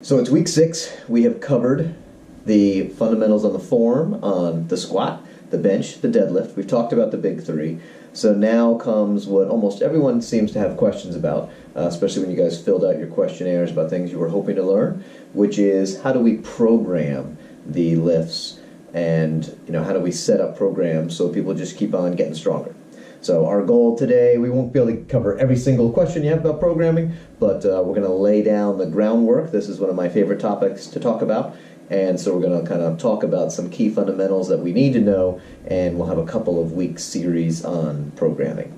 So it's week 6. We have covered the fundamentals on the form, on the squat, the bench, the deadlift. We've talked about the big 3. So now comes what almost everyone seems to have questions about, especially when you guys filled out your questionnaires about things you were hoping to learn, which is how do we program the lifts, and how do we set up programs so people just keep on getting stronger. So our goal today, we won't be able to cover every single question you have about programming, but we're going to lay down the groundwork. This is one of my favorite topics to talk about, and so we're going to kind of talk about some key fundamentals that we need to know, and we'll have a couple of week series on programming.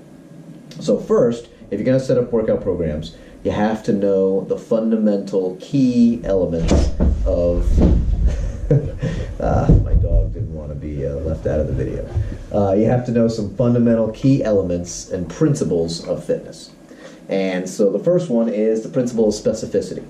So first, if you're going to set up workout programs, you have to know the fundamental key elements of... my dog didn't want to be left out of the video. You have to know some fundamental key elements and principles of fitness. And so the first one is the principle of specificity.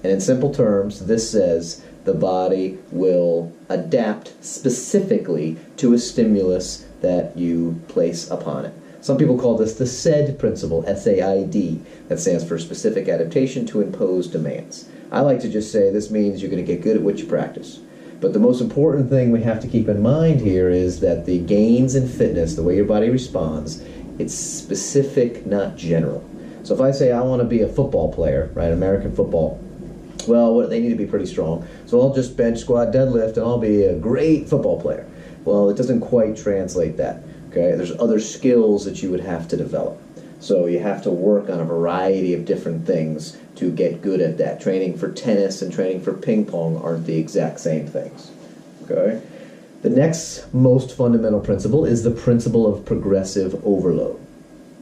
And in simple terms, this says the body will adapt specifically to a stimulus that you place upon it. Some people call this the SAID principle, S-A-I-D. That stands for specific adaptation to impose demands. I like to just say this means you're going to get good at what you practice. But the most important thing we have to keep in mind here is that the gains in fitness, the way your body responds, it's specific, not general. So if I say I want to be a football player, right, American football, well, they need to be pretty strong. So I'll just bench, squat, deadlift, and I'll be a great football player. Well, it doesn't quite translate that, okay? There's other skills that you would have to develop. So you have to work on a variety of different things to get good at that. Training for tennis and training for ping pong aren't the exact same things. Okay? The next most fundamental principle is the principle of progressive overload.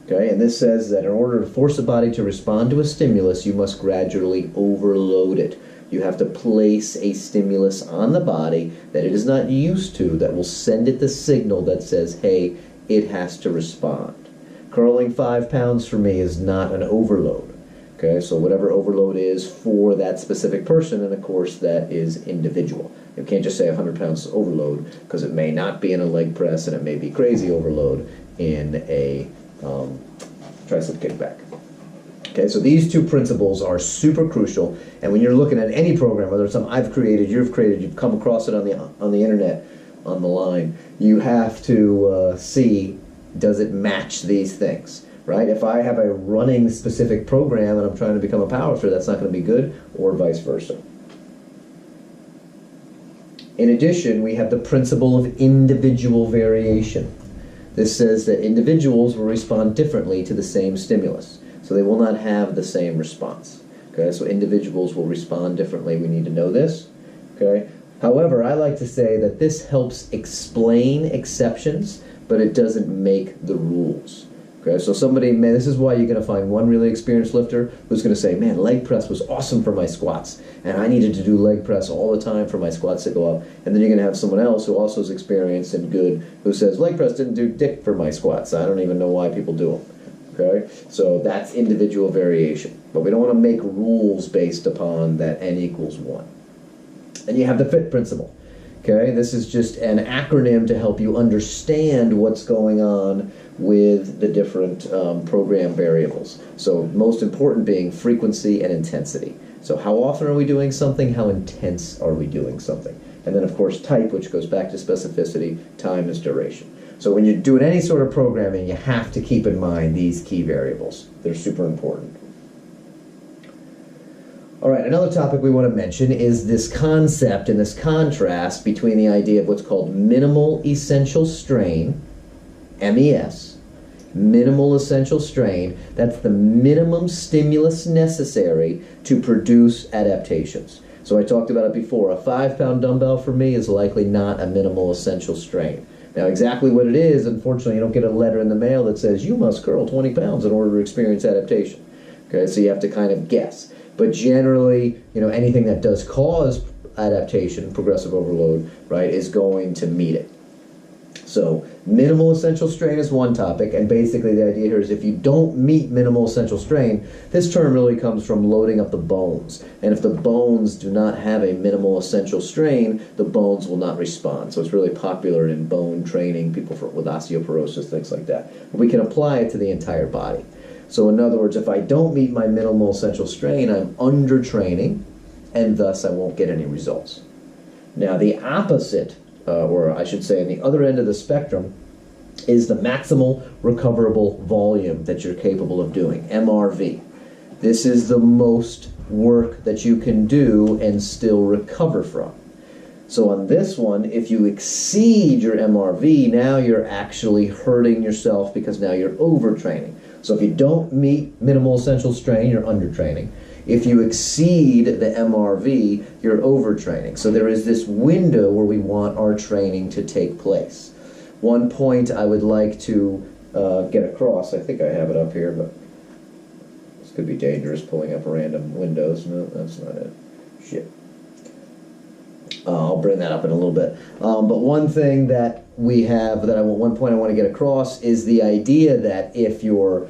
Okay? And this says that in order to force a body to respond to a stimulus, you must gradually overload it. You have to place a stimulus on the body that it is not used to, that will send it the signal that says, hey, it has to respond. Curling 5 pounds for me is not an overload. Okay, so whatever overload is for that specific person, and of course that is individual. You can't just say 100 pounds is overload, because it may not be in a leg press and it may be crazy overload in a tricep kickback. Okay, so these two principles are super crucial, and when you're looking at any program, whether it's something I've created, you've come across it on the internet, on the line, you have to see, does it match these things, right? If I have a running specific program and I'm trying to become a powerlifter, that's not going to be good, or vice versa. In addition, we have the principle of individual variation. This says that individuals will respond differently to the same stimulus, so they will not have the same response. Okay, so individuals will respond differently. We need to know this. Okay. However, I like to say that this helps explain exceptions, but it doesn't make the rules. Okay, so this is why you're going to find one really experienced lifter who's going to say, man, leg press was awesome for my squats, and I needed to do leg press all the time for my squats to go up. And then you're going to have someone else who also is experienced and good who says, leg press didn't do dick for my squats. I don't even know why people do them. Okay, so that's individual variation. But we don't want to make rules based upon that n equals 1. And you have the FIT principle. Okay, this is just an acronym to help you understand what's going on with the different program variables. So most important being frequency and intensity. So how often are we doing something? How intense are we doing something? And then of course type, which goes back to specificity, time is duration. So when you're doing any sort of programming, you have to keep in mind these key variables. They're super important. All right, another topic we want to mention is this concept and this contrast between the idea of what's called minimal essential strain, MES, minimal essential strain. That's the minimum stimulus necessary to produce adaptations. So I talked about it before. A 5-pound dumbbell for me is likely not a minimal essential strain. Now exactly what it is, unfortunately, you don't get a letter in the mail that says you must curl 20 pounds in order to experience adaptation. Okay, so you have to kind of guess. But generally, anything that does cause adaptation, progressive overload, right, is going to meet it. So minimal essential strain is one topic, and basically the idea here is if you don't meet minimal essential strain, this term really comes from loading up the bones. And if the bones do not have a minimal essential strain, the bones will not respond. So it's really popular in bone training, people with osteoporosis, things like that. But we can apply it to the entire body. So in other words, if I don't meet my minimal essential strain, I'm undertraining, and thus I won't get any results. Now the opposite, or I should say on the other end of the spectrum, is the maximal recoverable volume that you're capable of doing, MRV. This is the most work that you can do and still recover from. So on this one, if you exceed your MRV, now you're actually hurting yourself because now you're overtraining. So if you don't meet minimal essential strain, you're undertraining. If you exceed the MRV, you're overtraining. So there is this window where we want our training to take place. One point I would like to get across, I think I have it up here, but this could be dangerous pulling up random windows. No, that's not it. Shit. I'll bring that up in a little bit. But one thing that we have, one point I want to get across is the idea that if you're,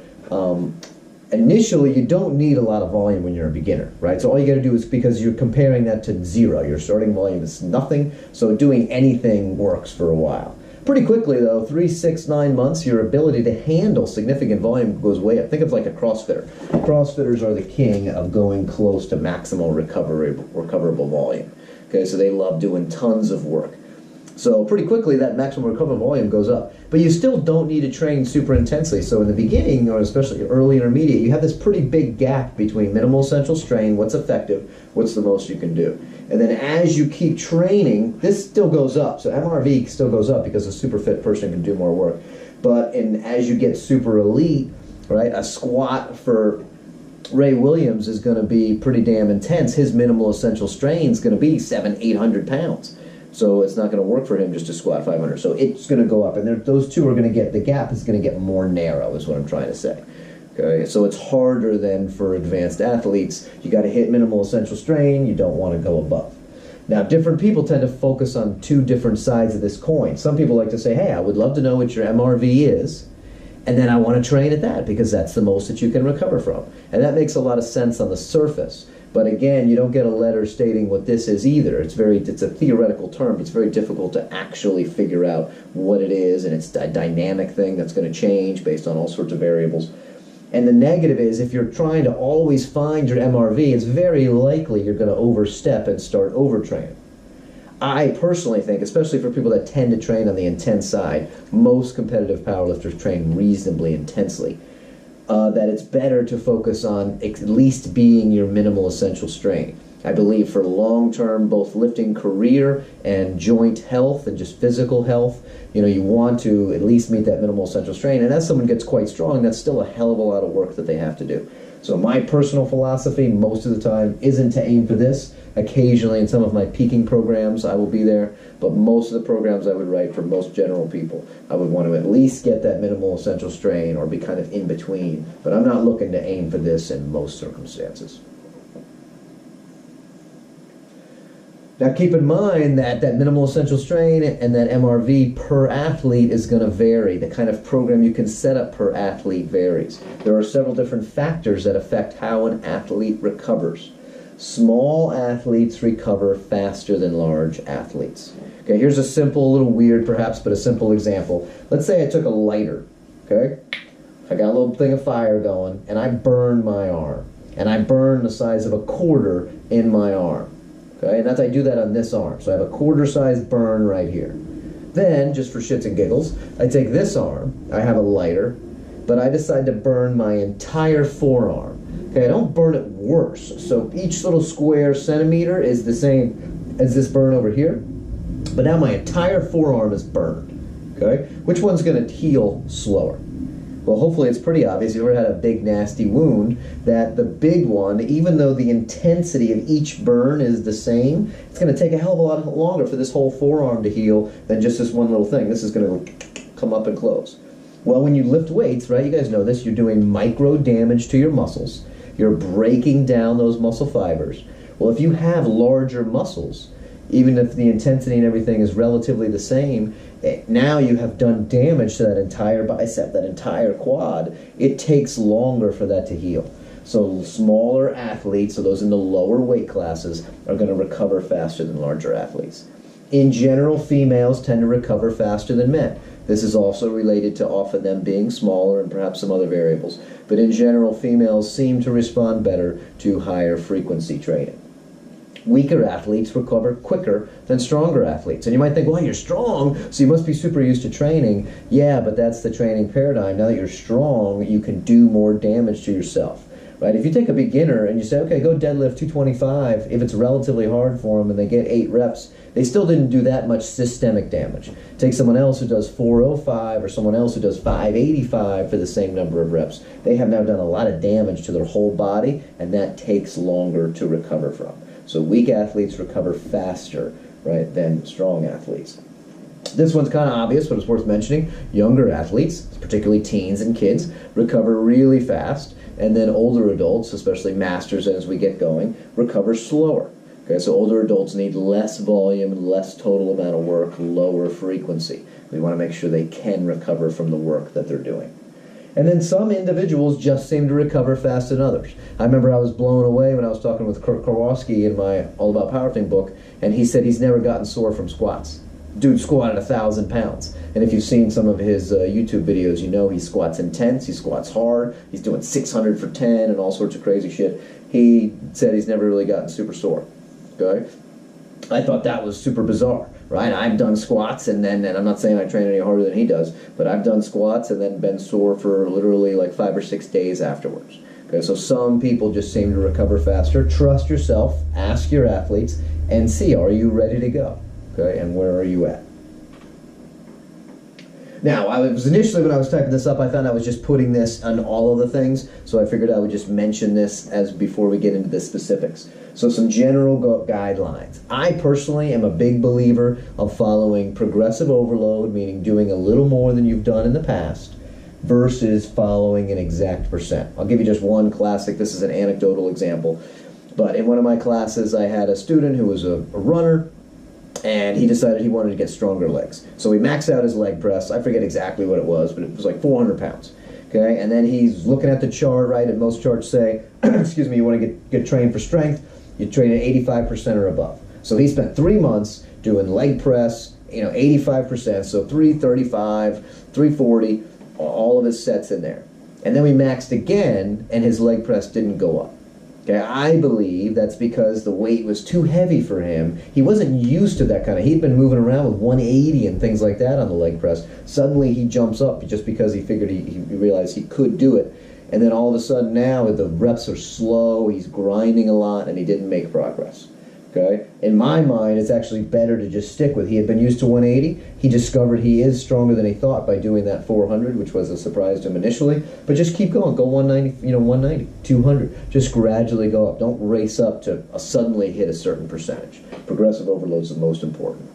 initially you don't need a lot of volume when you're a beginner, right? So all you got to do is, because you're comparing that to zero, your starting volume is nothing, so doing anything works for a while. Pretty quickly though, 3, 6, 9 months, your ability to handle significant volume goes way up. Think of like a CrossFitter. CrossFitters are the king of going close to maximal recoverable volume. Okay, so they love doing tons of work. So pretty quickly that maximum recoverable volume goes up. But you still don't need to train super intensely. So in the beginning, or especially early intermediate, you have this pretty big gap between minimal essential strain, what's effective, what's the most you can do. And then as you keep training, this still goes up. So MRV still goes up because a super fit person can do more work. But as you get super elite, right, a squat for Ray Williams is going to be pretty damn intense. His minimal essential strain is going to be 700, 800 pounds. So it's not going to work for him just to squat 500. So it's going to go up, and those two are going to get, the gap is going to get more narrow, is what I'm trying to say. Okay, so it's harder than for advanced athletes. You got to hit minimal essential strain. You don't want to go above. Now, different people tend to focus on two different sides of this coin. Some people like to say, hey, I would love to know what your MRV is, and then I want to train at that because that's the most that you can recover from. And that makes a lot of sense on the surface. But again, you don't get a letter stating what this is either. It's a theoretical term. It's very difficult to actually figure out what it is, and it's a dynamic thing that's going to change based on all sorts of variables. And the negative is, if you're trying to always find your MRV, it's very likely you're going to overstep and start overtraining. I personally think, especially for people that tend to train on the intense side, most competitive powerlifters train reasonably intensely, that it's better to focus on at least being your minimal essential strain. I believe for long-term, both lifting career and joint health and just physical health, you want to at least meet that minimal essential strain. And as someone gets quite strong, that's still a hell of a lot of work that they have to do. So my personal philosophy most of the time isn't to aim for this. Occasionally in some of my peaking programs I will be there, but most of the programs I would write for most general people, I would want to at least get that minimal essential strain or be kind of in between. But I'm not looking to aim for this in most circumstances. Now keep in mind that that minimal essential strain and that MRV per athlete is going to vary. The kind of program you can set up per athlete varies. There are several different factors that affect how an athlete recovers. Small athletes recover faster than large athletes. Okay, here's a simple, a little weird perhaps, but a simple example. Let's say I took a lighter, okay? I got a little thing of fire going, and I burned my arm. And I burned the size of a quarter in my arm. Okay, and I do that on this arm. So I have a quarter-sized burn right here. Then, just for shits and giggles, I take this arm, I have a lighter, but I decide to burn my entire forearm. Okay, I don't burn it worse. So each little square centimeter is the same as this burn over here. But now my entire forearm is burned. Okay, which one's going to heal slower? Well, hopefully it's pretty obvious. If you ever had a big, nasty wound, that the big one, even though the intensity of each burn is the same, it's going to take a hell of a lot longer for this whole forearm to heal than just this one little thing. This is going to come up and close. Well, when you lift weights, right, you guys know this, you're doing micro damage to your muscles. You're breaking down those muscle fibers. Well, if you have larger muscles, even if the intensity and everything is relatively the same, now you have done damage to that entire bicep, that entire quad. It takes longer for that to heal. So smaller athletes, so those in the lower weight classes, are going to recover faster than larger athletes. In general, females tend to recover faster than men. This is also related to often them being smaller and perhaps some other variables. But in general, females seem to respond better to higher frequency training. Weaker athletes recover quicker than stronger athletes. And you might think, well, you're strong, so you must be super used to training. Yeah, but that's the training paradigm. Now that you're strong, you can do more damage to yourself. Right? If you take a beginner and you say, okay, go deadlift 225, if it's relatively hard for them and they get 8 reps, they still didn't do that much systemic damage. Take someone else who does 405 or someone else who does 585 for the same number of reps. They have now done a lot of damage to their whole body, and that takes longer to recover from. So weak athletes recover faster, right, than strong athletes. This one's kind of obvious, but it's worth mentioning. Younger athletes, particularly teens and kids, recover really fast. And then older adults, especially masters as we get going, recover slower. Okay, so older adults need less volume, less total amount of work, lower frequency. We want to make sure they can recover from the work that they're doing. And then some individuals just seem to recover faster than others. I remember I was blown away when I was talking with Kurt Kowalski in my All About Powerlifting book, and he said he's never gotten sore from squats. Dude squatted 1,000 pounds. And if you've seen some of his YouTube videos, you know he squats intense, he squats hard, he's doing 600 for 10 and all sorts of crazy shit. He said he's never really gotten super sore. Okay? I thought that was super bizarre, right? I've done squats and I'm not saying I train any harder than he does, but I've done squats and then been sore for literally like 5 or 6 days afterwards. Okay, so some people just seem to recover faster. Trust yourself, ask your athletes, and see, are you ready to go? Okay, and where are you at? Now, I was initially, when I was typing this up, I found I was just putting this on all of the things, so I figured I would just mention this as before we get into the specifics. So some general guidelines. I personally am a big believer of following progressive overload, meaning doing a little more than you've done in the past, versus following an exact percent. I'll give you just one classic. This is an anecdotal example. But in one of my classes, I had a student who was a runner, and he decided he wanted to get stronger legs. So he maxed out his leg press. I forget exactly what it was, but it was like 400 pounds. Okay, and then he's looking at the chart, right? And most charts say, excuse me, you want to get trained for strength, you train at 85% or above. So he spent 3 months doing leg press, 85%, so 335, 340, all of his sets in there. And then we maxed again, and his leg press didn't go up. Okay, I believe that's because the weight was too heavy for him. He wasn't used to that kind of, he'd been moving around with 180 and things like that on the leg press. Suddenly he jumps up just because he figured he realized he could do it. And then all of a sudden now the reps are slow, he's grinding a lot, and he didn't make progress. Okay? In my mind, it's actually better to just stick with. He had been used to 180. He discovered he is stronger than he thought by doing that 400, which was a surprise to him initially. But just keep going. Go 190, 190, 200. Just gradually go up. Don't race up to suddenly hit a certain percentage. Progressive overload is the most important.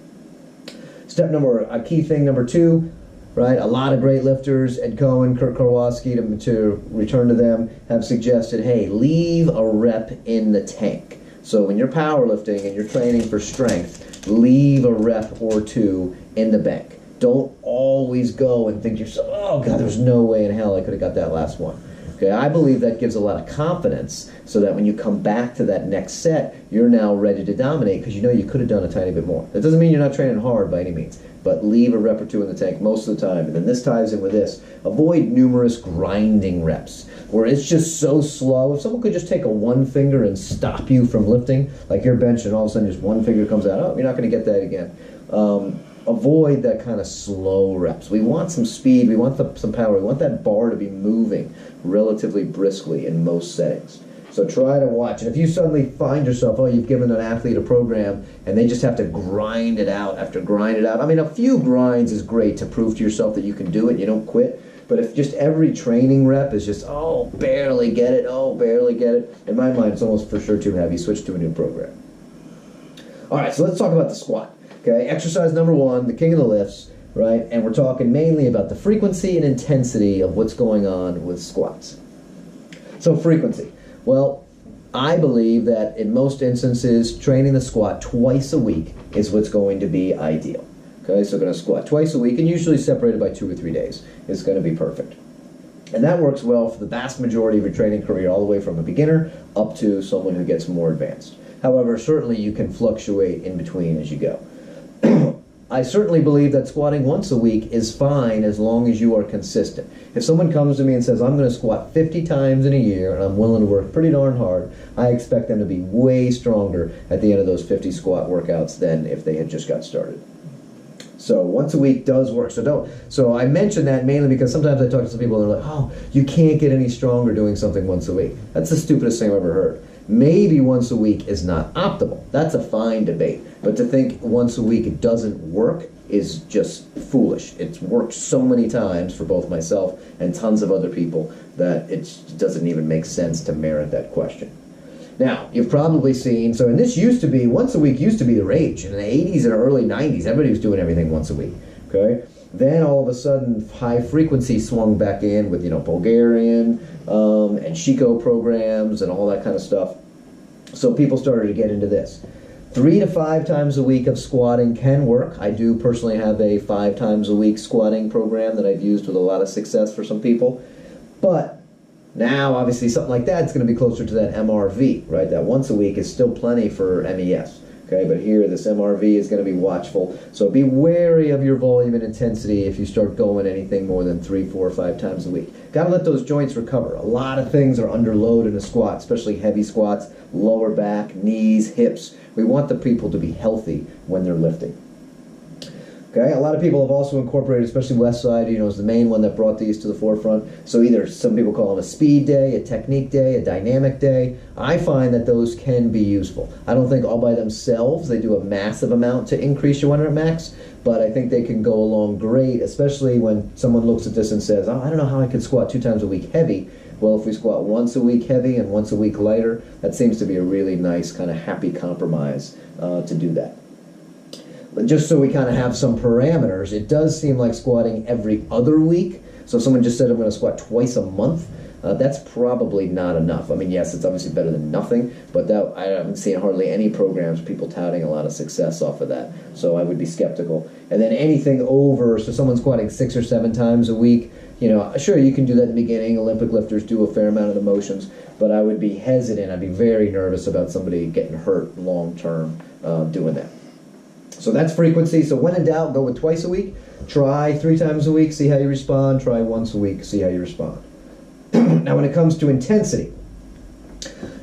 Key thing number 2, right? A lot of great lifters, Ed Cohen, Kurt Kowalski, to return to them, have suggested, hey, leave a rep in the tank. So when you're powerlifting and you're training for strength, leave a rep or 2 in the bank. Don't always go and think to yourself, oh God, there's no way in hell I could have got that last one. Okay, I believe that gives a lot of confidence so that when you come back to that next set, you're now ready to dominate because you know you could have done a tiny bit more. That doesn't mean you're not training hard by any means, but leave a rep or 2 in the tank most of the time. And then this ties in with this. Avoid numerous grinding reps where it's just so slow. If someone could just take a one finger and stop you from lifting, like you're benching and all of a sudden just one finger comes out, oh, you're not going to get that again. Avoid that kind of slow reps. We want some speed, we want some power, we want that bar to be moving relatively briskly in most settings. So try to watch. And if you suddenly find yourself, oh, you've given an athlete a program and they just have to grind it out after grind it out. I mean, a few grinds is great to prove to yourself that you can do it, you don't quit. But if just every training rep is just, oh, barely get it, oh, barely get it, in my mind it's almost for sure too heavy. Switch to a new program. All right, so let's talk about the squat. Okay, exercise number 1, the king of the lifts, right? And we're talking mainly about the frequency and intensity of what's going on with squats. So frequency. Well, I believe that in most instances, training the squat twice a week is what's going to be ideal. Okay, so going to squat twice a week and usually separated by 2 or 3 days. It's going to be perfect. And that works well for the vast majority of your training career, all the way from a beginner up to someone who gets more advanced. However, certainly you can fluctuate in between as you go. I certainly believe that squatting once a week is fine as long as you are consistent. If someone comes to me and says, I'm going to squat 50 times in a year and I'm willing to work pretty darn hard, I expect them to be way stronger at the end of those 50 squat workouts than if they had just got started. So once a week does work. So I mention that mainly because sometimes I talk to some people and they're like, oh, you can't get any stronger doing something once a week. That's the stupidest thing I've ever heard. Maybe once a week is not optimal. That's a fine debate. But to think once a week it doesn't work is just foolish. It's worked so many times for both myself and tons of other people that it doesn't even make sense to merit that question. Now, you've probably seen, and this used to be, once a week used to be the rage. In the 80s and early 90s, everybody was doing everything once a week, okay? Then all of a sudden, high frequency swung back in with, Bulgarian and Chico programs and all that kind of stuff. So people started to get into this. 3 to 5 times a week of squatting can work. I do personally have a 5 times a week squatting program that I've used with a lot of success for some people. But now, obviously, something like that is going to be closer to that MRV, right? That once a week is still plenty for MES. Okay, but here this MRV is going to be watchful. So be wary of your volume and intensity if you start going anything more than 3, 4, 5 times a week. Got to let those joints recover. A lot of things are under load in a squat, especially heavy squats, lower back, knees, hips. We want the people to be healthy when they're lifting. Okay, a lot of people have also incorporated, especially Westside, is the main one that brought these to the forefront. So either some people call them a speed day, a technique day, a dynamic day. I find that those can be useful. I don't think all by themselves they do a massive amount to increase your 1 rep max, but I think they can go along great, especially when someone looks at this and says, oh, I don't know how I could squat 2 times a week heavy. Well, if we squat once a week heavy and once a week lighter, that seems to be a really nice kind of happy compromise to do that. But just so we kind of have some parameters, it does seem like squatting every other week. So if someone just said, I'm going to squat twice a month, that's probably not enough. I mean, yes, it's obviously better than nothing, but I haven't seen hardly any programs, people touting a lot of success off of that. So I would be skeptical. And then anything over, so someone's squatting 6 or 7 times a week, sure, you can do that in the beginning. Olympic lifters do a fair amount of the motions, but I would be hesitant. I'd be very nervous about somebody getting hurt long term doing that. So that's frequency. So when in doubt, go with twice a week. Try 3 times a week, see how you respond. Try once a week, see how you respond. Now when it comes to intensity,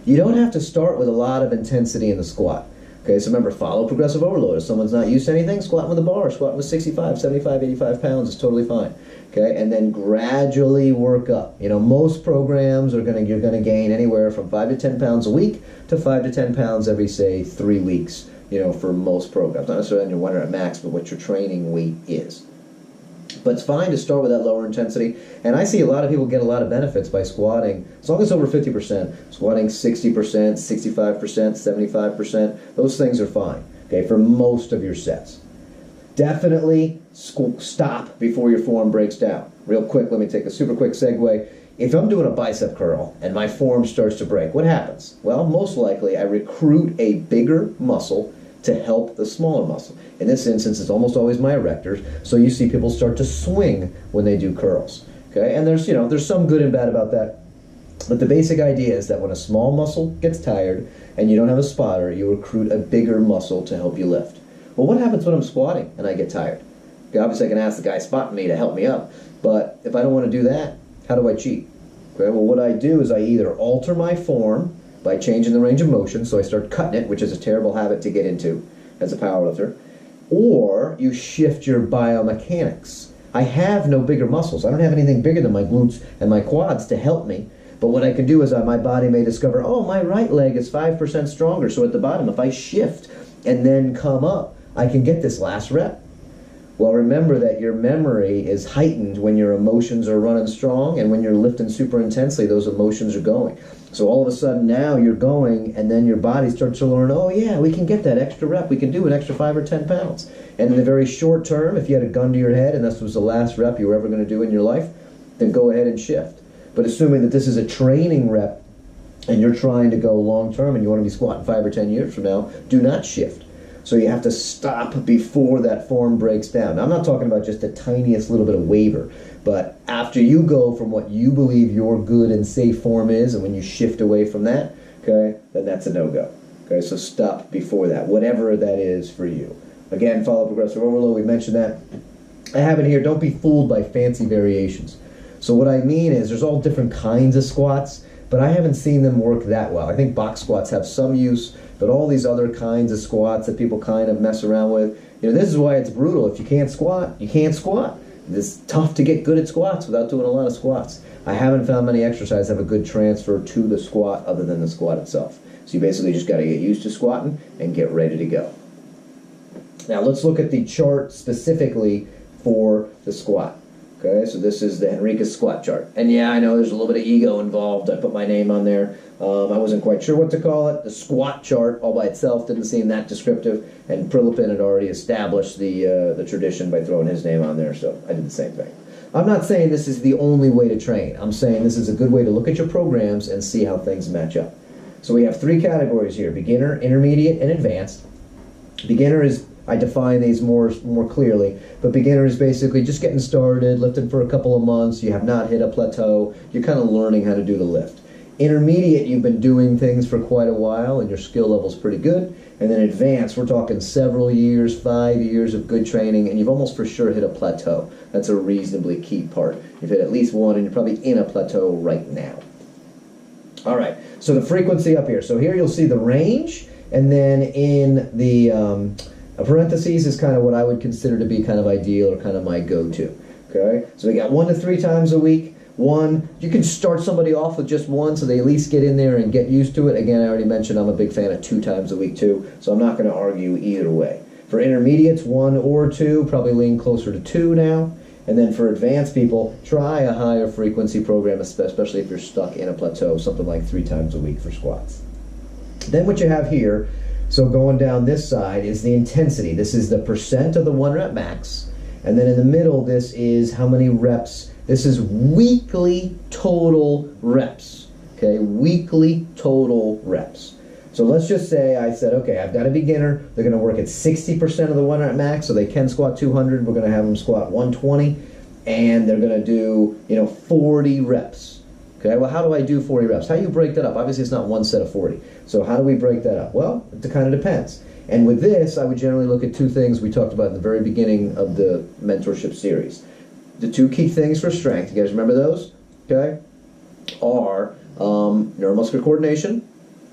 you don't have to start with a lot of intensity in the squat. Okay, so remember, follow progressive overload. If someone's not used to anything, squatting with a bar, squatting with 65, 75, 85 pounds is totally fine. Okay, and then gradually work up. Most programs you're going to gain anywhere from 5 to 10 pounds a week to 5 to 10 pounds every, say, 3 weeks. For most programs. Not necessarily on your 1 rep max, but what your training weight is. But it's fine to start with that lower intensity. And I see a lot of people get a lot of benefits by squatting, as long as it's over 50%, squatting 60%, 65%, 75%. Those things are fine, okay, for most of your sets. Definitely stop before your form breaks down. Real quick, let me take a super quick segue. If I'm doing a bicep curl and my form starts to break, what happens? Well, most likely I recruit a bigger muscle to help the smaller muscle. In this instance, it's almost always my erectors, so you see people start to swing when they do curls. Okay, and there's some good and bad about that. But the basic idea is that when a small muscle gets tired and you don't have a spotter, you recruit a bigger muscle to help you lift. Well, what happens when I'm squatting and I get tired? Okay, obviously I can ask the guy spotting me to help me up, but if I don't want to do that, how do I cheat? Okay, well, what I do is I either alter my form by changing the range of motion, so I start cutting it, which is a terrible habit to get into as a powerlifter, or you shift your biomechanics. I have no bigger muscles. I don't have anything bigger than my glutes and my quads to help me, but what I can do is my body may discover, oh, my right leg is 5% stronger, so at the bottom, if I shift and then come up, I can get this last rep. Well, remember that your memory is heightened when your emotions are running strong, and when you're lifting super intensely, those emotions are going. So all of a sudden now you're going, and then your body starts to learn, oh yeah, we can get that extra rep. We can do an extra 5 or 10 pounds. And in the very short term, if you had a gun to your head and this was the last rep you were ever going to do in your life, then go ahead and shift. But assuming that this is a training rep and you're trying to go long term and you want to be squatting 5 or 10 years from now, do not shift. So you have to stop before that form breaks down. Now, I'm not talking about just the tiniest little bit of waver, but after you go from what you believe your good and safe form is, and when you shift away from that, okay, then that's a no-go. Okay, so stop before that, whatever that is for you. Again, follow progressive overload, we mentioned that. I have it here, don't be fooled by fancy variations. So what I mean is there's all different kinds of squats, but I haven't seen them work that well. I think box squats have some use, but all these other kinds of squats that people kind of mess around with, this is why it's brutal. If you can't squat, you can't squat. It's tough to get good at squats without doing a lot of squats. I haven't found many exercises that have a good transfer to the squat other than the squat itself. So you basically just got to get used to squatting and get ready to go. Now let's look at the chart specifically for the squat. Okay, so this is the Henriquez squat chart. And yeah, I know there's a little bit of ego involved. I put my name on there. I wasn't quite sure what to call it. The squat chart all by itself didn't seem that descriptive, and Prilipin had already established the tradition by throwing his name on there, so I did the same thing. I'm not saying this is the only way to train. I'm saying this is a good way to look at your programs and see how things match up. So we have 3 categories here: beginner, intermediate, and advanced. Beginner is, I define these more clearly, but beginner is basically just getting started, lifting for a couple of months, you have not hit a plateau, you're kind of learning how to do the lift. Intermediate, you've been doing things for quite a while and your skill level's pretty good. And then advanced, we're talking several years, 5 years of good training, and you've almost for sure hit a plateau. That's a reasonably key part. You've hit at least one, and you're probably in a plateau right now. All right, so the frequency up here. So here you'll see the range, and then in the parentheses is kind of what I would consider to be kind of ideal or kind of my go-to. Okay, so we got 1 to 3 times a week. One, you can start somebody off with just one so they at least get in there and get used to it. Again, I already mentioned I'm a big fan of 2 times a week too, so I'm not going to argue either way. For intermediates, 1 or 2, probably lean closer to 2 now. And then for advanced people, try a higher frequency program, especially if you're stuck in a plateau, something like 3 times a week for squats. Then what you have here, so going down this side, is the intensity. This is the percent of the 1 rep max. And then in the middle, this is how many reps. This is weekly total reps, okay? Weekly total reps. So let's just say I said, okay, I've got a beginner. They're going to work at 60% of the 1 rep max, so they can squat 200. We're going to have them squat 120, and they're going to do, 40 reps. Okay, well, how do I do 40 reps? How do you break that up? Obviously, it's not one set of 40. So how do we break that up? Well, it kind of depends. And with this, I would generally look at 2 things we talked about at the very beginning of the mentorship series. The 2 key things for strength, you guys remember those? Okay, are neuromuscular coordination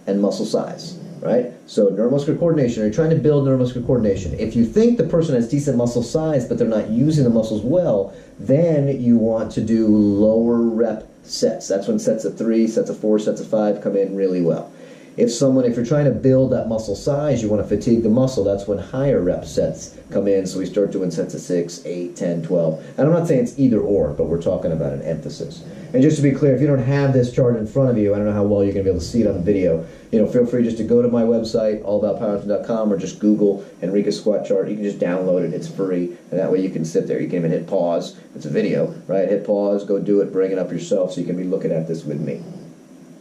and muscle size, right? So neuromuscular coordination, you're trying to build neuromuscular coordination. If you think the person has decent muscle size, but they're not using the muscles well, then you want to do lower rep sets. That's when sets of 3, sets of 4, sets of 5 come in really well. If you're trying to build that muscle size, you want to fatigue the muscle, that's when higher rep sets come in. So we start doing sets of 6, 8, 10, 12. And I'm not saying it's either or, but we're talking about an emphasis. And just to be clear, if you don't have this chart in front of you, I don't know how well you're going to be able to see it on the video, feel free just to go to my website, allaboutpowerlifting.com, or just Google Henriquez squat chart. You can just download it. It's free. And that way you can sit there. You can even hit pause. It's a video, right? Hit pause, go do it, bring it up yourself so you can be looking at this with me.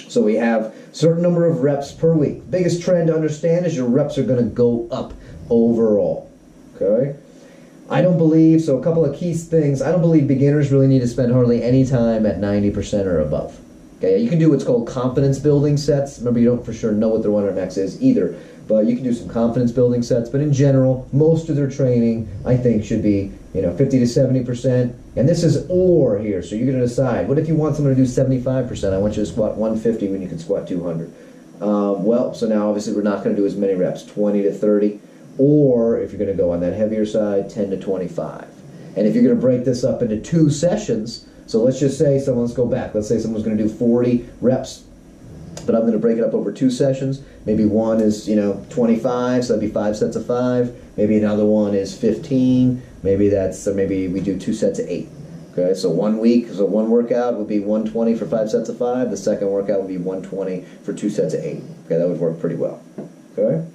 So we have a certain number of reps per week. Biggest trend to understand is your reps are going to go up overall. Okay? I don't believe, so a couple of key things, I don't believe beginners really need to spend hardly any time at 90% or above. Okay? You can do what's called confidence building sets. Remember, you don't for sure know what their 1 rep max is either, but you can do some confidence building sets. But in general, most of their training, I think, should be 50 to 70%. And this is or here, so you're going to decide. What if you want someone to do 75%? I want you to squat 150 when you can squat 200. Well, so now obviously we're not going to do as many reps, 20 to 30. Or if you're going to go on that heavier side, 10 to 25. And if you're going to break this up into 2 sessions, so let's just say let's go back. Let's say someone's going to do 40 reps, but I'm going to break it up over 2 sessions. Maybe one is 25, so that'd be 5 sets of 5. Maybe another one is 15. Maybe we do 2 sets of 8. Okay, so 1 week, so one workout would be 120 for 5 sets of 5. The second workout would be 120 for 2 sets of 8. Okay, that would work pretty well. Okay,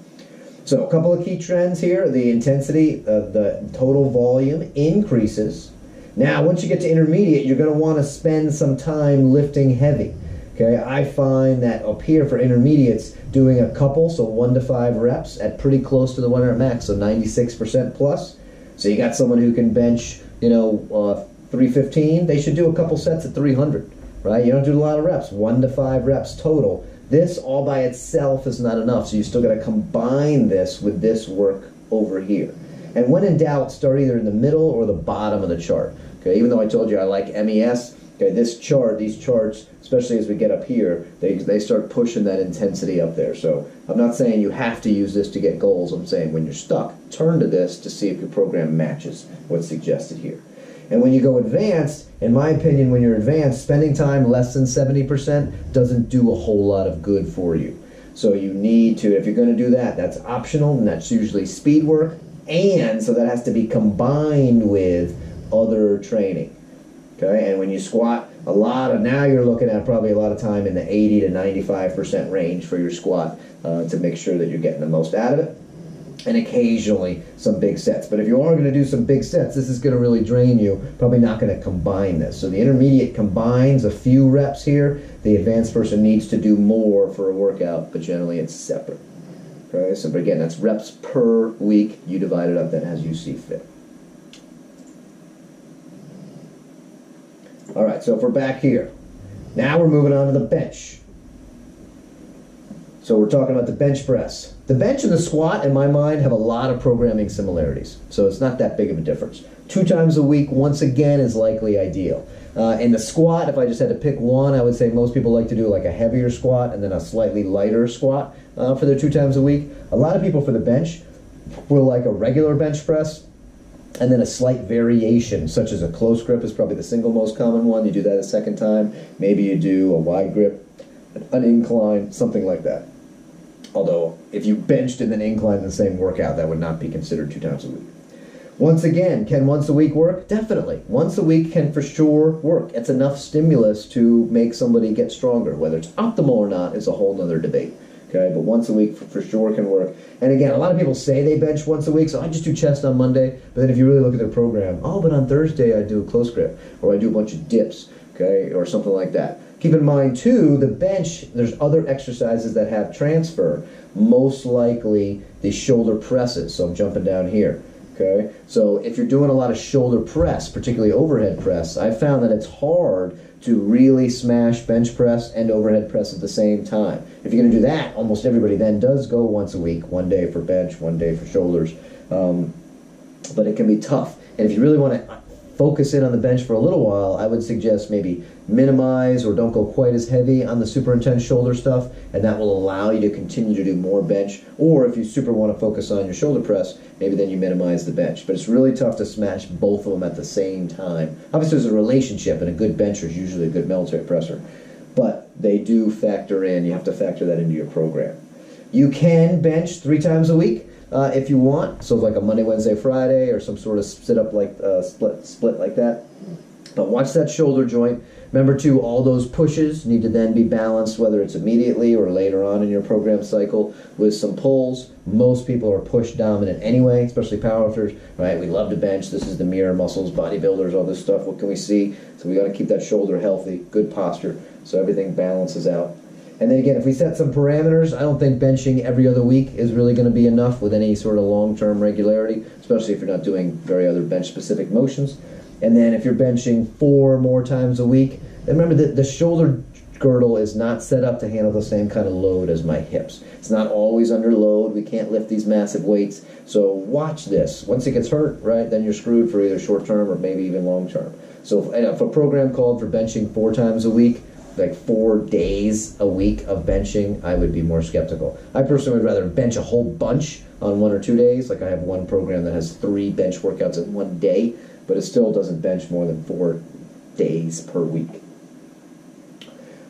so a couple of key trends here: the intensity, the total volume increases. Now, once you get to intermediate, you're going to want to spend some time lifting heavy. Okay, I find that up here for intermediates, doing a couple, so 1 to 5 reps at pretty close to the 1 rep max, so 96% plus. So you got someone who can bench, 315, they should do a couple sets at 300, right? You don't do a lot of reps, 1 to 5 reps total. This all by itself is not enough, so you still got to combine this with this work over here. And when in doubt, start either in the middle or the bottom of the chart. Okay, even though I told you I like MES, okay, these charts, especially as we get up here, they start pushing that intensity up there. So I'm not saying you have to use this to get goals. I'm saying when you're stuck, turn to this to see if your program matches what's suggested here. And when you go advanced, in my opinion, when you're advanced, spending time less than 70% doesn't do a whole lot of good for you. So you need to, if you're going to do that, that's optional, and that's usually speed work, and so that has to be combined with other training. Okay, and when you squat, now you're looking at probably a lot of time in the 80 to 95% range for your squat to make sure that you're getting the most out of it. And occasionally some big sets. But if you are going to do some big sets, this is going to really drain you. Probably not going to combine this. So the intermediate combines a few reps here. The advanced person needs to do more for a workout, but generally it's separate. Okay, so but again, that's reps per week. You divide it up then as you see fit. All right, so if we're back here, now we're moving on to the bench. So we're talking about the bench press. The bench and the squat, in my mind, have a lot of programming similarities. So it's not that big of a difference. 2 times a week, once again, is likely ideal. In the squat, if I just had to pick one, I would say most people like to do like a heavier squat and then a slightly lighter squat for their 2 times a week. A lot of people for the bench will like a regular bench press and then a slight variation, such as a close grip is probably the single most common one. You do that a second time. Maybe you do a wide grip, an incline, something like that. Although, if you benched and then inclined the same workout, that would not be considered 2 times a week. Once again, can once a week work? Definitely. Once a week can for sure work. It's enough stimulus to make somebody get stronger. Whether it's optimal or not is a whole other debate. Okay, but once a week for sure can work. And again, a lot of people say they bench once a week, so I just do chest on Monday. But then if you really look at their program, oh, but on Thursday I do a close grip, or I do a bunch of dips, okay, or something like that. Keep in mind, too, the bench, there's other exercises that have transfer, most likely the shoulder presses. So I'm jumping down here, okay? So if you're doing a lot of shoulder press, particularly overhead press, I've found that it's hard to really smash bench press and overhead press at the same time. If you're going to do that, almost everybody then does go once a week, 1 day for bench, 1 day for shoulders. But it can be tough. And if you really want to focus in on the bench for a little while, I would suggest maybe minimize or don't go quite as heavy on the super intense shoulder stuff, and that will allow you to continue to do more bench. Or if you super want to focus on your shoulder press, maybe then you minimize the bench. But it's really tough to smash both of them at the same time. Obviously there's a relationship, and a good bencher is usually a good military presser, but they do factor in. You have to factor that into your program. You can bench 3 times a week if you want, so like a Monday, Wednesday, Friday, or some sort of sit-up like split like that. But watch that shoulder joint. Remember, too, all those pushes need to then be balanced, whether it's immediately or later on in your program cycle, with some pulls. Most people are push dominant anyway, especially powerlifters, right? We love to bench. This is the mirror muscles, bodybuilders, all this stuff. What can we see? So we got to keep that shoulder healthy, good posture, so everything balances out. And then again, if we set some parameters, I don't think benching every other week is really going to be enough with any sort of long-term regularity, especially if you're not doing very other bench-specific motions. And then if you're benching 4 more times a week, then remember that the shoulder girdle is not set up to handle the same kind of load as my hips. It's not always under load. We can't lift these massive weights. So watch this. Once it gets hurt, right, then you're screwed for either short-term or maybe even long-term. So if a program called for benching 4 times a week, like 4 days a week of benching, I would be more skeptical. I personally would rather bench a whole bunch on 1 or 2 days. Like I have one program that has 3 bench workouts in 1 day, but it still doesn't bench more than 4 days per week.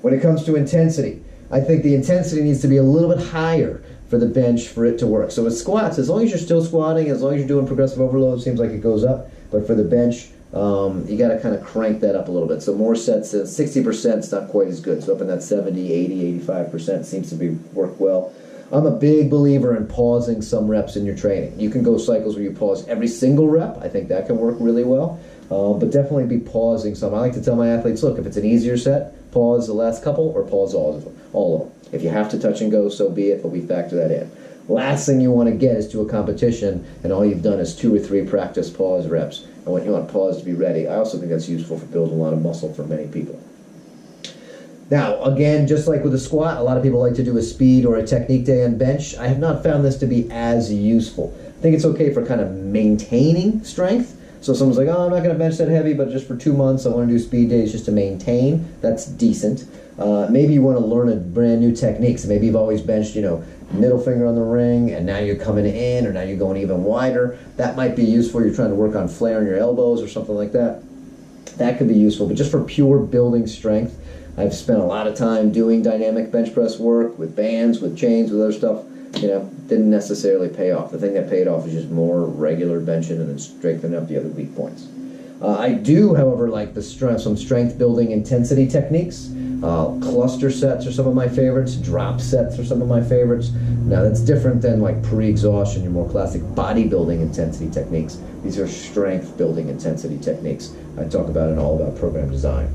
When it comes to intensity, I think the intensity needs to be a little bit higher for the bench for it to work. So with squats, as long as you're still squatting, as long as you're doing progressive overload, it seems like it goes up. But for the bench, you got to kind of crank that up a little bit. So more sets, 60% is not quite as good. So up in that 70, 80, 85% seems to be work well. I'm a big believer in pausing some reps in your training. You can go cycles where you pause every single rep. I think that can work really well. But definitely be pausing some. I like to tell my athletes, look, if it's an easier set, pause the last couple or pause all of them. If you have to touch and go, so be it, but we factor that in. Last thing you want to get is to a competition and all you've done is 2 or 3 practice pause reps. And when you want pause to be ready, I also think that's useful for building a lot of muscle for many people. Now, again, just like with a squat, a lot of people like to do a speed or a technique day on bench. I have not found this to be as useful. I think it's okay for kind of maintaining strength. So someone's like, oh, I'm not going to bench that heavy, but just for 2 months I want to do speed days just to maintain. That's decent. Maybe you want to learn a brand new technique. So maybe you've always benched, middle finger on the ring, and now you're coming in, or now you're going even wider. That might be useful. You're trying to work on flaring your elbows or something like that. That could be useful. But just for pure building strength, I've spent a lot of time doing dynamic bench press work with bands, with chains, with other stuff. Didn't necessarily pay off. The thing that paid off is just more regular benching and then strengthening up the other weak points. I do, however, like some strength building intensity techniques. Cluster sets are some of my favorites. Drop sets are some of my favorites. Now that's different than like pre-exhaustion, your more classic bodybuilding intensity techniques. These are strength building intensity techniques I talk about in All About Program Design.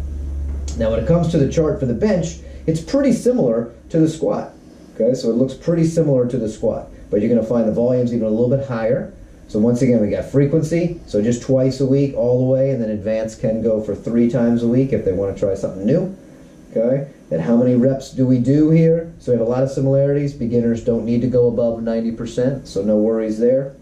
Now when it comes to the chart for the bench, it's pretty similar to the squat. Okay, so it looks pretty similar to the squat, but you're going to find the volumes even a little bit higher. So once again, we got frequency, so just twice a week all the way, and then advanced can go for 3 times a week if they want to try something new. Okay, and how many reps do we do here? So we have a lot of similarities. Beginners don't need to go above 90%, so no worries there.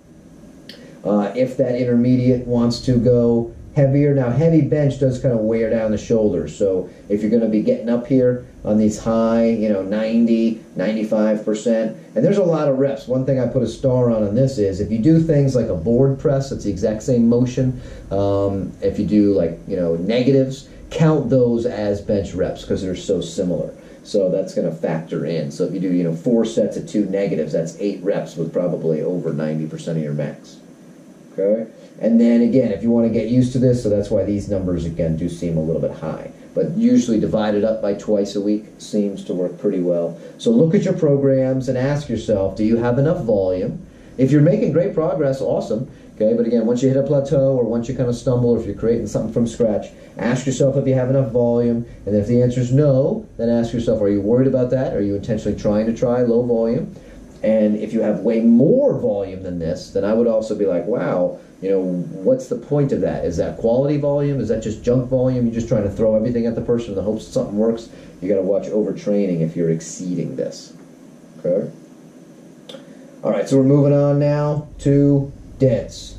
If that intermediate wants to go heavier, now heavy bench does kind of wear down the shoulders, so if you're going to be getting up here on these high, 90, 95%, and there's a lot of reps. One thing I put a star on this is if you do things like a board press, it's the exact same motion. If you do like, negatives, count those as bench reps because they're so similar. So that's going to factor in. So if you do, 4 sets of 2 negatives, that's 8 reps with probably over 90% of your max. Okay? And then again, if you want to get used to this, so that's why these numbers again do seem a little bit high. But usually divided up by twice a week seems to work pretty well. So look at your programs and ask yourself, do you have enough volume? If you're making great progress, awesome. Okay, but again, once you hit a plateau or once you kind of stumble or if you're creating something from scratch, ask yourself if you have enough volume. And if the answer is no, then ask yourself, are you worried about that? Are you intentionally trying to try low volume? And if you have way more volume than this, then I would also be like, wow, what's the point of that? Is that quality volume? Is that just junk volume? You're just trying to throw everything at the person in the hopes that something works? You got to watch overtraining if you're exceeding this. Okay? All right, so we're moving on now to deads.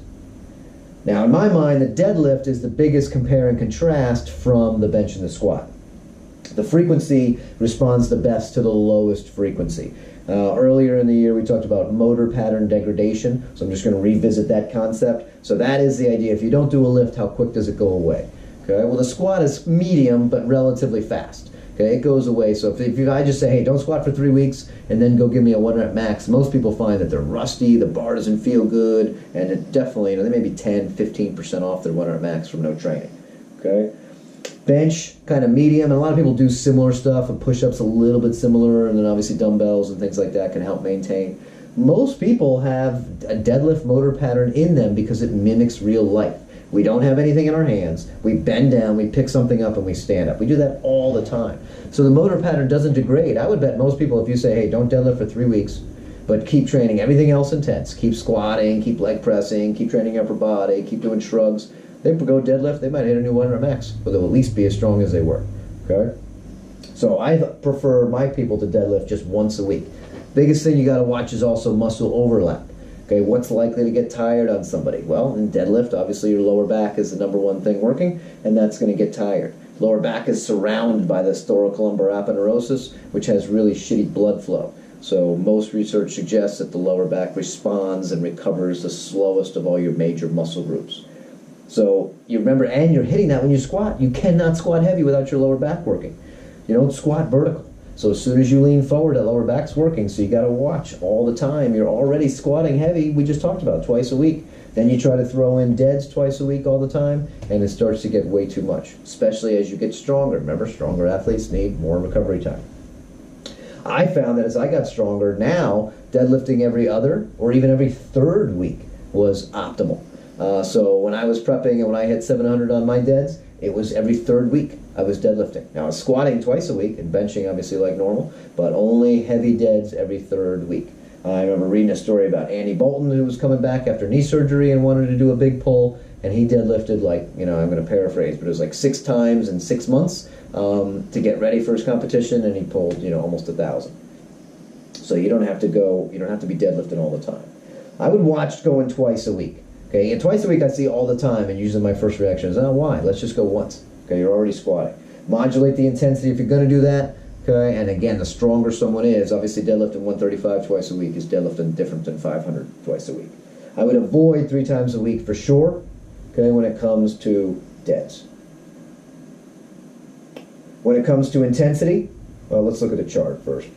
Now, in my mind, the deadlift is the biggest compare and contrast from the bench and the squat. The frequency responds the best to the lowest frequency. Earlier in the year, we talked about motor pattern degradation, so I'm just going to revisit that concept. So that is the idea. If you don't do a lift, how quick does it go away? Okay. Well, the squat is medium, but relatively fast. Okay, it goes away. So if I just say, hey, don't squat for 3 weeks and then go give me a 1 rep max, most people find that they're rusty, the bar doesn't feel good, and it definitely, they may be 10, 15% off their 1 rep max from no training. Okay. Bench, kind of medium, and a lot of people do similar stuff, and push-ups a little bit similar, and then obviously dumbbells and things like that can help maintain. Most people have a deadlift motor pattern in them because it mimics real life. We don't have anything in our hands. We bend down, we pick something up, and we stand up. We do that all the time. So the motor pattern doesn't degrade. I would bet most people, if you say, hey, don't deadlift for 3 weeks, but keep training everything else intense, keep squatting, keep leg pressing, keep training upper body, keep doing shrugs, they go deadlift, they might hit a new 1 rep max, but they'll at least be as strong as they were. Okay? So I prefer my people to deadlift just once a week. Biggest thing you got to watch is also muscle overlap. Okay, what's likely to get tired on somebody? Well, in deadlift, obviously your lower back is the #1 thing working, and that's going to get tired. Lower back is surrounded by this thoracolumbar aponeurosis, which has really shitty blood flow. So most research suggests that the lower back responds and recovers the slowest of all your major muscle groups. So you remember, and you're hitting that when you squat. You cannot squat heavy without your lower back working. You don't squat vertical. So as soon as you lean forward, that lower back's working. So you got to watch all the time. You're already squatting heavy. We just talked about twice a week. Then you try to throw in deads twice a week all the time, and it starts to get way too much, especially as you get stronger. Remember, stronger athletes need more recovery time. I found that as I got stronger, now deadlifting every other or even every 3rd week was optimal. So when I was prepping and when I hit 700 on my deads, it was every 3rd week I was deadlifting. Now I was squatting twice a week and benching obviously like normal, but only heavy deads every 3rd week. I remember reading a story about Andy Bolton, who was coming back after knee surgery and wanted to do a big pull, and he deadlifted like, I'm going to paraphrase, but it was like 6 times in 6 months to get ready for his competition, and he pulled, almost 1,000. So you don't have to be deadlifting all the time. I would watch going twice a week. Okay, and twice a week I see all the time, and usually my first reaction is, oh, why? Let's just go once. Okay, you're already squatting. Modulate the intensity if you're going to do that. Okay, and again, the stronger someone is, obviously deadlifting 135 twice a week is deadlifting different than 500 twice a week. I would avoid 3 times a week for sure, okay, when it comes to deads. When it comes to intensity, well, let's look at the chart first.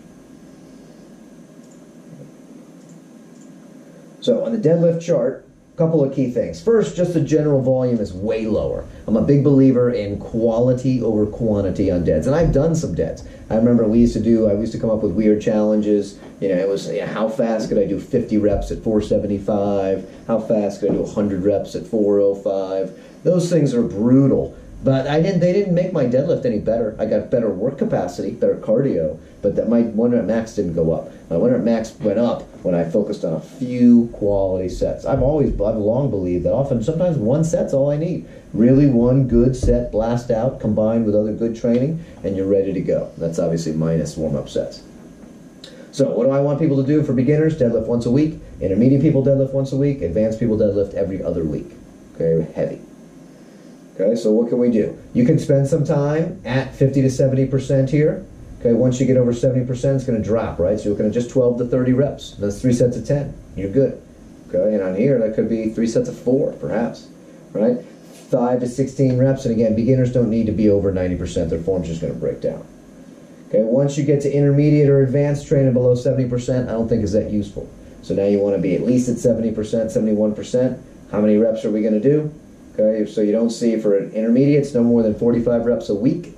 So on the deadlift chart, a couple of key things. First, just the general volume is way lower. I'm a big believer in quality over quantity on deads, and I've done some deads. I remember I used to come up with weird challenges. You know, it was, how fast could I do 50 reps at 475? How fast could I do 100 reps at 405? Those things are brutal. But they didn't make my deadlift any better. I got better work capacity, better cardio, but my 1 rep max didn't go up. My 1 rep max went up when I focused on a few quality sets. I've long believed that sometimes one set's all I need. Really one good set blast out combined with other good training, and you're ready to go. That's obviously minus warm-up sets. So what do I want people to do for beginners? Deadlift once a week. Intermediate people deadlift once a week. Advanced people deadlift every other week. Okay, heavy. Okay, so what can we do? You can spend some time at 50 to 70% here. Okay, once you get over 70%, it's going to drop, right? So you're looking at just 12 to 30 reps. That's 3 sets of 10. You're good. Okay, and on here, that could be 3 sets of 4, perhaps, right? 5 to 16 reps, and again, beginners don't need to be over 90%. Their form's just going to break down. Okay, once you get to intermediate or advanced training below 70%, I don't think is that useful. So now you want to be at least at 70%, 71%. How many reps are we going to do? Okay, so you don't see for intermediates no more than 45 reps a week.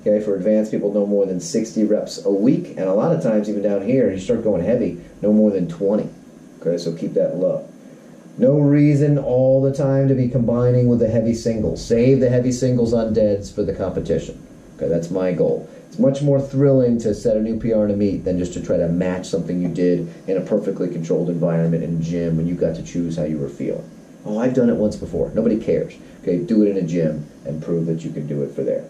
Okay, for advanced people no more than 60 reps a week, and a lot of times even down here you start going heavy, no more than 20. Okay, so keep that low. No reason all the time to be combining with the heavy singles. Save the heavy singles on deads for the competition. Okay, that's my goal. It's much more thrilling to set a new PR in a meet than just to try to match something you did in a perfectly controlled environment in a gym when you got to choose how you were feeling. Oh, I've done it once before. Nobody cares. Okay, do it in a gym and prove that you can do it for there.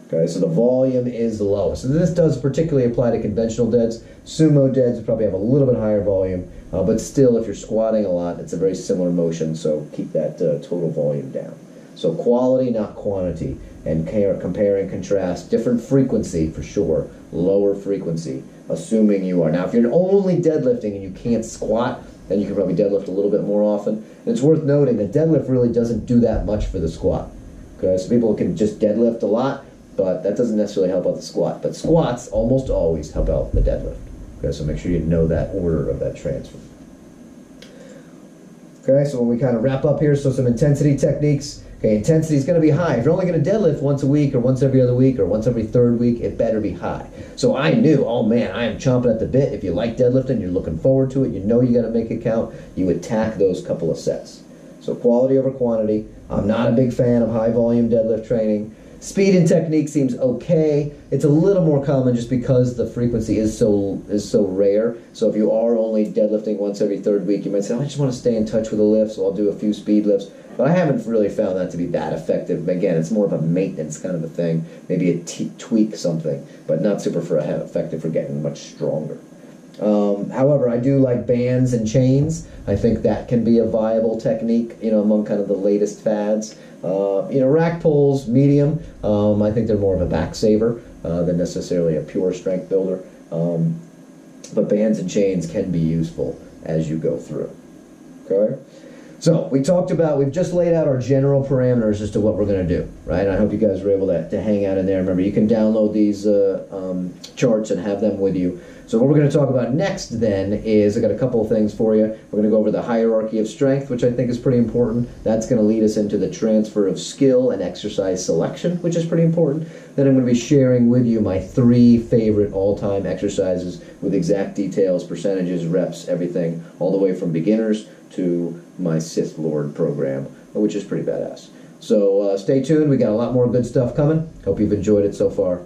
Okay, so the volume is low. So this does particularly apply to conventional deads. Sumo deads probably have a little bit higher volume, but still, if you're squatting a lot, it's a very similar motion, so keep that total volume down. So quality, not quantity, and compare and contrast. Different frequency, for sure, lower frequency, assuming you are. Now, if you're only deadlifting and you can't squat, then you can probably deadlift a little bit more often. And it's worth noting that deadlift really doesn't do that much for the squat. Okay, so people can just deadlift a lot, but that doesn't necessarily help out the squat. But squats almost always help out the deadlift. Okay, so make sure you know that order of that transfer. Okay, so when we kind of wrap up here, so some intensity techniques. Okay, intensity is going to be high. If you're only going to deadlift once a week or once every other week or once every third week, it better be high. So I knew, oh man, I am chomping at the bit. If you like deadlifting, you're looking forward to it, you know you got to make it count, you attack those couple of sets. So quality over quantity. I'm not a big fan of high volume deadlift training. Speed and technique seems okay. It's a little more common just because the frequency is so rare. So if you are only deadlifting once every third week, you might say, oh, I just want to stay in touch with the lift, so I'll do a few speed lifts. But I haven't really found that to be that effective. Again, it's more of a maintenance kind of a thing. Maybe a tweak something, but not super effective for getting much stronger. However, I do like bands and chains. I think that can be a viable technique, among kind of the latest fads. Rack pulls, medium. I think they're more of a back saver than necessarily a pure strength builder. But bands and chains can be useful as you go through. Okay? So we've just laid out our general parameters as to what we're going to do, right? I hope you guys were able to hang out in there. Remember, you can download these charts and have them with you. So what we're going to talk about next then is, I got a couple of things for you. We're going to go over the hierarchy of strength, which I think is pretty important. That's going to lead us into the transfer of skill and exercise selection, which is pretty important. Then I'm going to be sharing with you my 3 favorite all-time exercises with exact details, percentages, reps, everything, all the way from beginners to my Sith Lord program, which is pretty badass. So stay tuned. We got a lot more good stuff coming. Hope you've enjoyed it so far.